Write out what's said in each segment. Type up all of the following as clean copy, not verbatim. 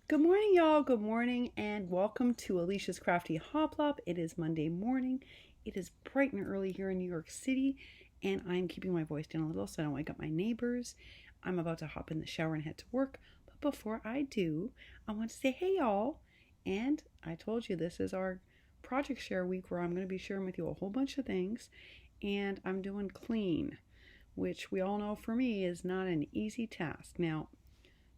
Good morning, y'all. Good morning, and welcome to Alisha's Crafty Hoplop. It is Monday morning. It is bright and early here in New York City, and I'm keeping my voice down a little so I don't wake up my neighbors. I'm about to hop in the shower and head to work, but before I do, I want to say hey, y'all. And I told you this is our project share week where I'm going to be sharing with you a whole bunch of things, and I'm doing clean, which we all know for me is not an easy task. Now,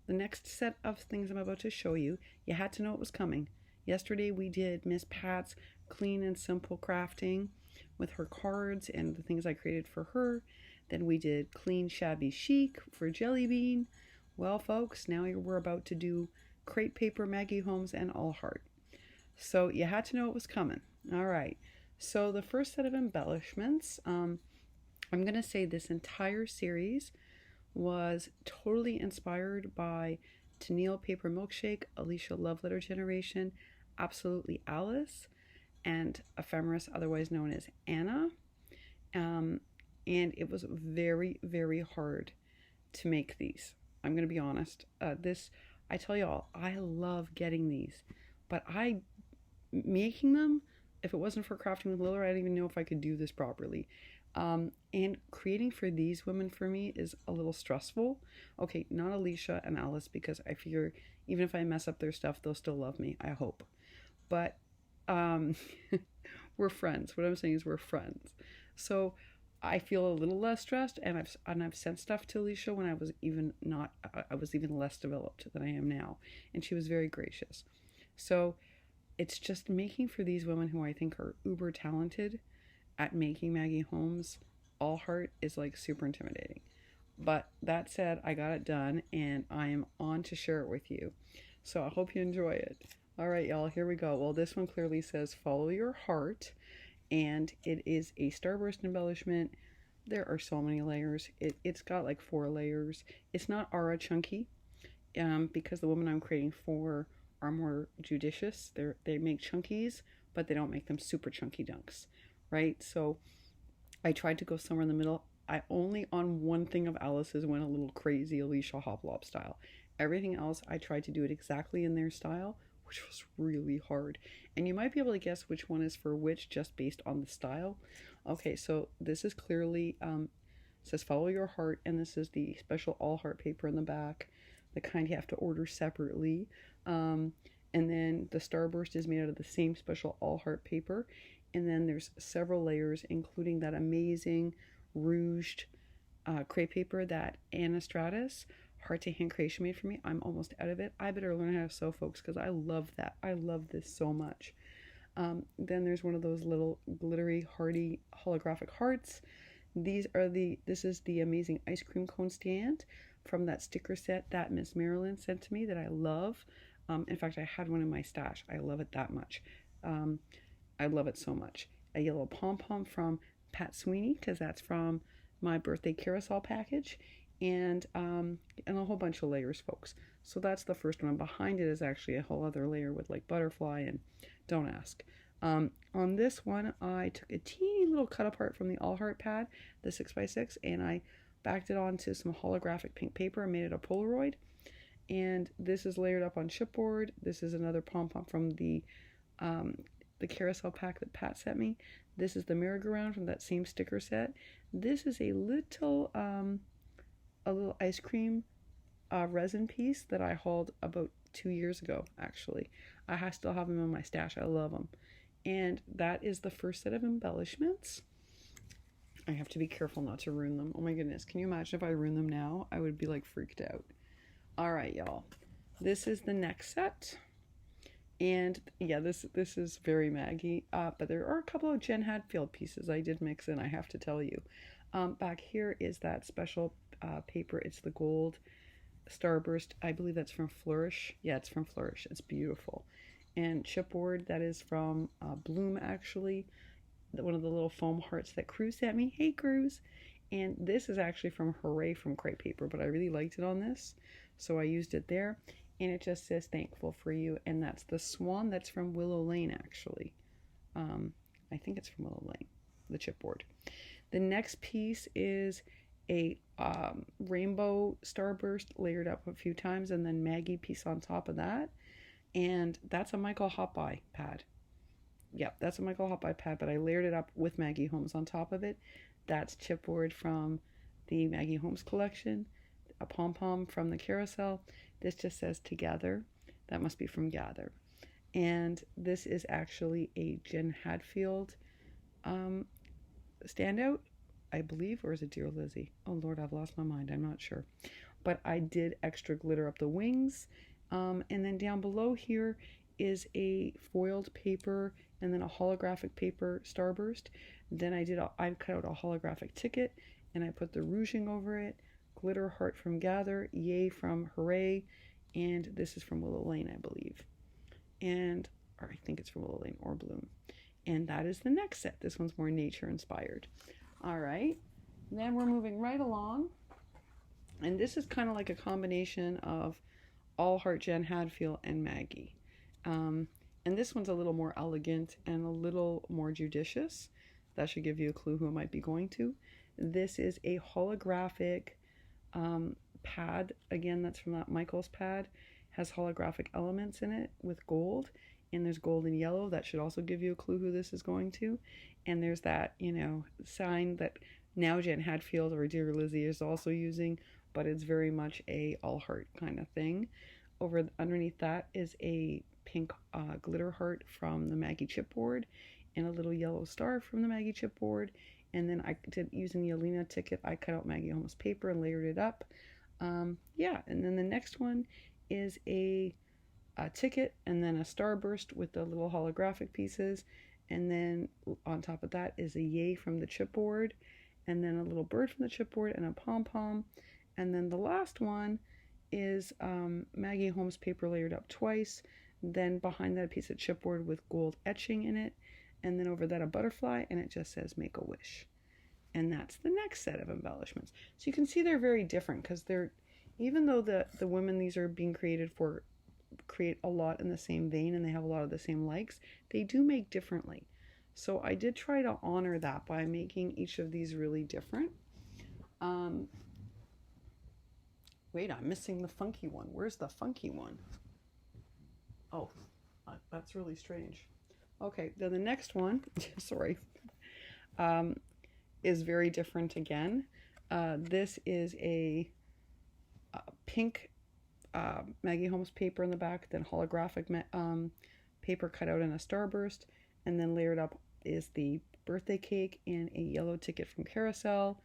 the next set of things I'm about to show you, you had to know it was coming. Yesterday we did Miss Pat's clean and simple crafting with her cards and the things I created for her. Then we did clean shabby chic for Jelly Bean. Well, folks, now we're about to do crepe paper, Maggie, Holmes, and All Heart. So you had to know it was coming. All right. So the first set of embellishments, I'm going to say this entire series was totally inspired by Tenille Papermilkshake, Alisha Lovelettergeneration, Absolutelyalice, and Ephemeris, otherwise known as Ana. And it was very, very hard to make these. I'm going to be honest. I tell y'all, I love getting these, but making them, if it wasn't for crafting with Liller, I don't even know if I could do this properly. And creating for these women for me is a little stressful. Okay, not Alisha and Alice, because I figure even if I mess up their stuff, they'll still love me, I hope. But we're friends. What I'm saying is we're friends. So I feel a little less stressed, and I've sent stuff to Alisha when I was even less developed than I am now, and she was very gracious. So it's just making for these women who I think are uber talented at making Maggie Holmes. All Heart is like super intimidating. But that said, I got it done and I am on to share it with you. So I hope you enjoy it. All right, y'all, here we go. Well, this one clearly says follow your heart, and it is a starburst embellishment. There are so many layers. It's got like 4 layers. It's not aura chunky because the women I'm creating for are more judicious. They make chunkies, but they don't make them super chunky dunks. Right? So I tried to go somewhere in the middle. I only on one thing of Alice's went a little crazy Alisha Hoplop style. Everything else, I tried to do it exactly in their style, which was really hard. And you might be able to guess which one is for which just based on the style. Okay, so this is clearly, says follow your heart, and this is the special all heart paper in the back, the kind you have to order separately. And then the starburst is made out of the same special all heart paper. And then there's several layers, including that amazing rouged crepe paper that Anna Stratus, Heart to Hand Creation, made for me. I'm almost out of it. I better learn how to sew, folks, because I love that. I love this so much. Then there's one of those little glittery, hardy, holographic hearts. This is the amazing ice cream cone stand from that sticker set that Miss Marilyn sent to me that I love. In fact, I had one in my stash. I love it that much. I love it so much. A yellow pom-pom from Pat Sweeney, because that's from my birthday carousel package, and a whole bunch of layers, folks. So that's the first one. Behind it is actually a whole other layer with like butterfly, and don't ask. On this one, I took a teeny little cut apart from the All Heart pad, the 6x6, and I backed it onto some holographic pink paper and made it a Polaroid. And this is layered up on chipboard. This is another pom-pom from the carousel pack that Pat sent me. This is the merry-go-round from that same sticker set. This is a little ice cream resin piece that I hauled about 2 years ago, actually. I still have them in my stash. I love them. And that is the first set of embellishments. I have to be careful not to ruin them. Oh my goodness, can you imagine if I ruin them now? I would be like freaked out. All right, y'all. This is the next set. And yeah, this is very Maggie, but there are a couple of Jen Hadfield pieces I did mix in, I have to tell you. Back here is that special paper. It's the gold starburst. I believe that's from Flourish. Yeah, it's from Flourish. It's beautiful. And chipboard, that is from Bloom, actually. One of the little foam hearts that Cruz sent me. Hey, Cruz. And this is actually from Hooray from Crepe Paper, but I really liked it on this, so I used it there. And it just says thankful for you, and that's the swan. That's from Willow Lane, actually. I think it's from Willow Lane, the chipboard. The next piece is a rainbow starburst layered up a few times, and then Maggie piece on top of that. And that's a Michael Hot-Buy pad. Yep, that's a Michael Hot-Buy pad, but I layered it up with Maggie Holmes on top of it. That's chipboard from the Maggie Holmes collection. A pom-pom from the carousel. This just says Together. That must be from Gather. And this is actually a Jen Hadfield standout, I believe, or is it Dear Lizzie? Oh Lord, I've lost my mind. I'm not sure. But I did extra glitter up the wings. And then down below here is a foiled paper and then a holographic paper starburst. Then I cut out a holographic ticket and I put the rouging over it. Glitter heart from Gather, Yay from Hooray, and this is from Willow Lane, I believe. Or I think it's from Willow Lane or Bloom. And that is the next set. This one's more nature inspired. All right. Then we're moving right along. And this is kind of like a combination of All Heart, Jen Hadfield, and Maggie. And this one's a little more elegant and a little more judicious. That should give you a clue who it might be going to. This is a holographic pad. Again, that's from that Michael's pad. Has holographic elements in it with gold. And there's gold and yellow. That should also give you a clue who this is going to. And there's that, sign that now Jen Hadfield or Dear Lizzie is also using, but it's very much a all heart kind of thing. Underneath that is a pink glitter heart from the Maggie chipboard and a little yellow star from the Maggie chipboard. And then I did, using the Alina ticket, I cut out Maggie Holmes paper and layered it up. And then the next one is a ticket and then a starburst with the little holographic pieces. And then on top of that is a Yay from the chipboard, and then a little bird from the chipboard and a pom-pom. And then the last one is Maggie Holmes paper layered up twice. Then behind that a piece of chipboard with gold etching in it. And then over that a butterfly, and it just says Make a Wish. And that's the next set of embellishments. So you can see they're very different because even though the women these are being created for create a lot in the same vein and they have a lot of the same likes, they do make differently. So I did try to honor that by making each of these really different. Wait, I'm missing the funky one. Where's the funky one? Oh, that's really strange. Okay, then the next one, sorry, is very different again. This is a pink Maggie Holmes paper in the back, then holographic paper cut out in a starburst, and then layered up is the birthday cake and a yellow ticket from Carousel.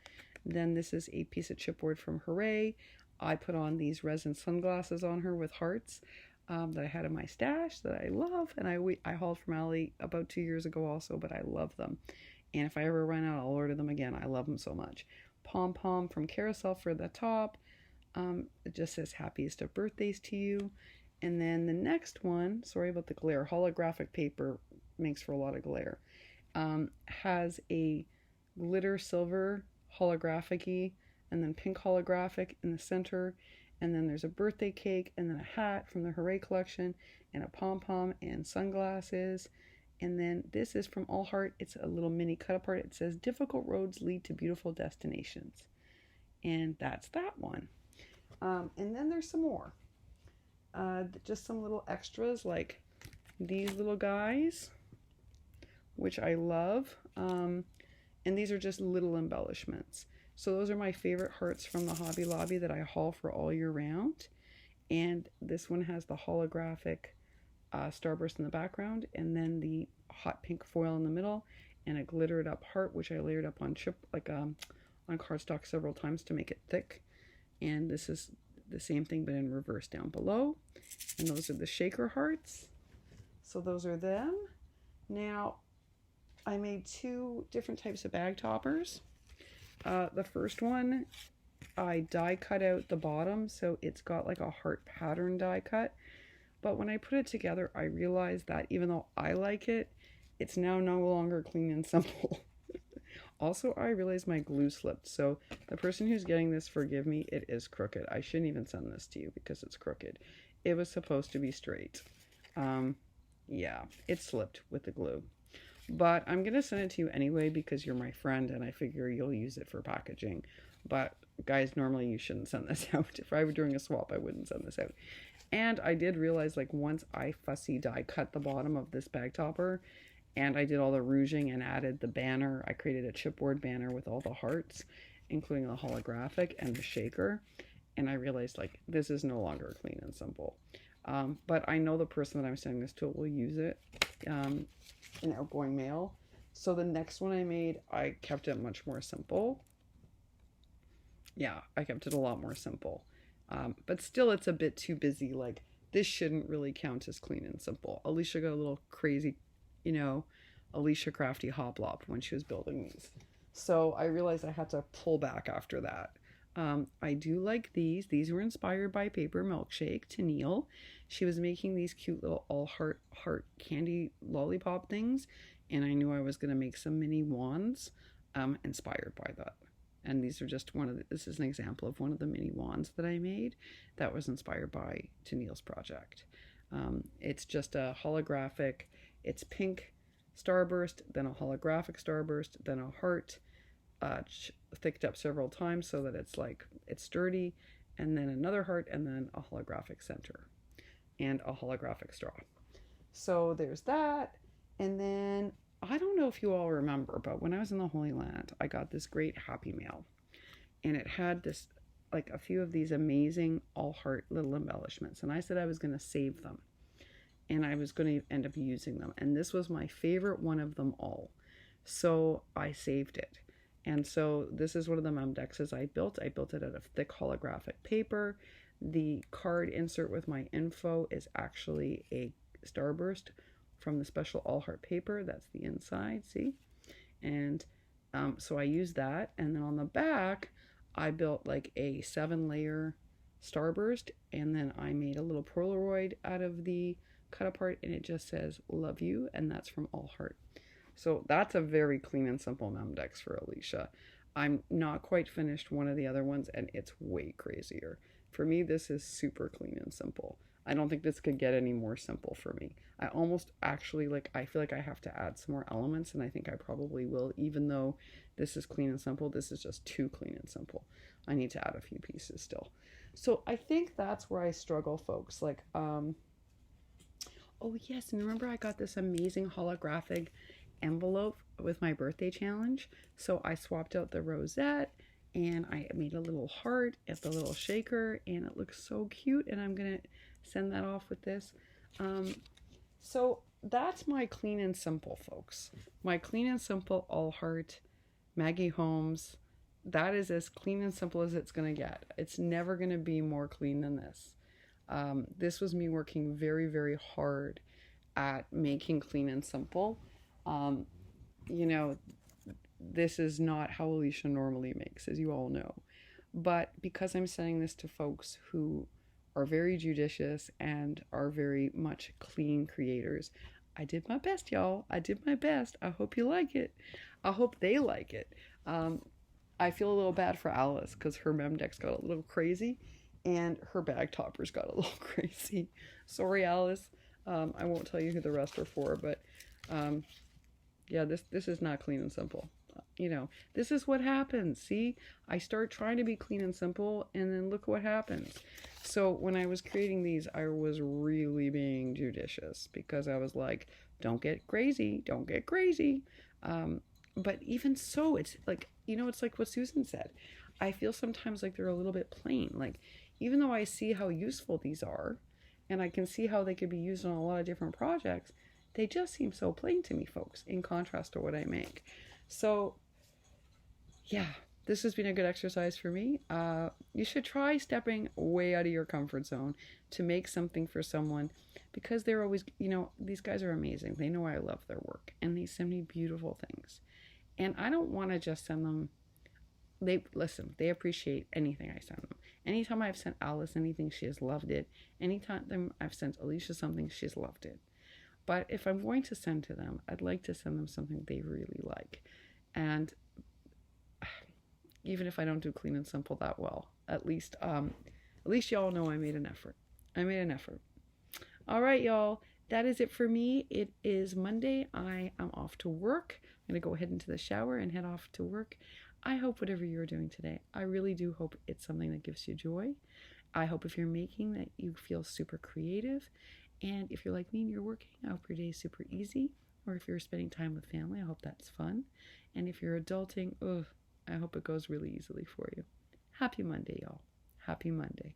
Then this is a piece of chipboard from Hooray. I put on these resin sunglasses on her with hearts. That I had in my stash that I love, and I hauled from Ali about 2 years ago also, but I love them. And if I ever run out, I'll order them again. I love them so much. Pom-pom from Carousel for the top. It just says happiest of birthdays to you. And then the next one, sorry about the glare, holographic paper makes for a lot of glare, has a glitter silver holographic-y and then pink holographic in the center. And then there's a birthday cake and then a hat from the Hooray collection and a pom-pom and sunglasses. And then this is from All Heart. It's a little mini cut apart. It says difficult roads lead to beautiful destinations. And that's that one. And then there's some more. Just some little extras like these little guys, which I love. And these are just little embellishments. So those are my favorite hearts from the Hobby Lobby that I haul for all year round. And this one has the holographic starburst in the background, and then the hot pink foil in the middle, and a glittered up heart, which I layered up on on cardstock several times to make it thick. And this is the same thing but in reverse down below. And those are the shaker hearts. So those are them. Now, I made 2 different types of bag toppers. The first one, I die cut out the bottom, so it's got like a heart pattern die cut. But when I put it together, I realized that even though I like it, it's now no longer clean and simple. Also, I realized my glue slipped. So the person who's getting this, forgive me, it is crooked. I shouldn't even send this to you because it's crooked. It was supposed to be straight. Yeah, it slipped with the glue. But I'm going to send it to you anyway because you're my friend and I figure you'll use it for packaging. But guys, normally you shouldn't send this out. If I were doing a swap, I wouldn't send this out. And I did realize, like, once I fussy die cut the bottom of this bag topper and I did all the rouging and added the banner, I created a chipboard banner with all the hearts, including the holographic and the shaker. And I realized, like, this is no longer clean and simple. But I know the person that I'm sending this to will use it in outgoing mail. So the next one I made, I kept it much more simple. Yeah, I kept it a lot more simple. But still, it's a bit too busy. Like, this shouldn't really count as clean and simple. Alisha got a little crazy, Alisha crafty hoplop when she was building these. So I realized I had to pull back after that. I do like these. These were inspired by Papermilkshake, Tenille. She was making these cute little all heart candy lollipop things. And I knew I was going to make some mini wands inspired by that. And these are just this is an example of one of the mini wands that I made that was inspired by Tenille's project. It's just a holographic, it's pink starburst, then a holographic starburst, then a heart, thicked up several times so that it's sturdy, and then another heart, and then a holographic center, and a holographic straw. So there's that. And then I don't know if you all remember, but when I was in the Holy Land, I got this great Happy Mail, and it had this, like, a few of these amazing all heart little embellishments, and I said I was going to save them, and I was going to end up using them, and this was my favorite one of them all, so I saved it. And so this is one of the Memdexes I built. I built it out of thick holographic paper. The card insert with my info is actually a starburst from the special all heart paper. That's the inside, see? And so I used that. And then on the back, I built like a 7-layer starburst. And then I made a little Polaroid out of the cut apart. And it just says, love you. And that's from all heart. So that's a very clean and simple Memdex for Alisha. I'm not quite finished one of the other ones, and it's way crazier. For me, this is super clean and simple. I don't think this could get any more simple for me. I almost actually, I feel like I have to add some more elements, and I think I probably will, even though this is clean and simple. This is just too clean and simple. I need to add a few pieces still. So I think that's where I struggle, folks. Oh yes, and remember I got this amazing holographic envelope with my birthday challenge. So I swapped out the rosette and I made a little heart at the little shaker, and it looks so cute, and I'm gonna send that off with this. So that's my clean and simple, folks. My clean and simple all heart Maggie Holmes. That is as clean and simple as it's gonna get. It's never gonna be more clean than this. This was me working very, very hard at making clean and simple. This is not how Alisha normally makes, as you all know. But because I'm sending this to folks who are very judicious and are very much clean creators, I did my best, y'all. I did my best. I hope you like it. I hope they like it. I feel a little bad for Alice because her Memdex got a little crazy and her bag toppers got a little crazy. Sorry, Alice. I won't tell you who the rest are for, but yeah, this is not clean and simple. This is what happens. See, I start trying to be clean and simple, and then look what happens. So when I was creating these, I was really being judicious because I was like, don't get crazy, don't get crazy. But even so, it's like, it's like what Susan said. I feel sometimes like they're a little bit plain. Like, even though I see how useful these are, and I can see how they could be used on a lot of different projects, they just seem so plain to me, folks, in contrast to what I make. So, yeah, this has been a good exercise for me. You should try stepping way out of your comfort zone to make something for someone, because they're always, these guys are amazing. They know I love their work, and they send me beautiful things. And I don't want to just send them. They appreciate anything I send them. Anytime I've sent Alice anything, she has loved it. Anytime I've sent Alisha something, she's loved it. But if I'm going to send to them, I'd like to send them something they really like. And even if I don't do clean and simple that well, at least y'all know I made an effort. All right, y'all. that is it for me. It is Monday. I am off to work. I'm going to go ahead into the shower and head off to work. I hope whatever you're doing today, I really do hope it's something that gives you joy. I hope if you're making that you feel super creative. And if you're like me and you're working, I hope your day is super easy. Or if you're spending time with family, I hope that's fun. And if you're adulting, I hope it goes really easily for you. Happy Monday, y'all. Happy Monday.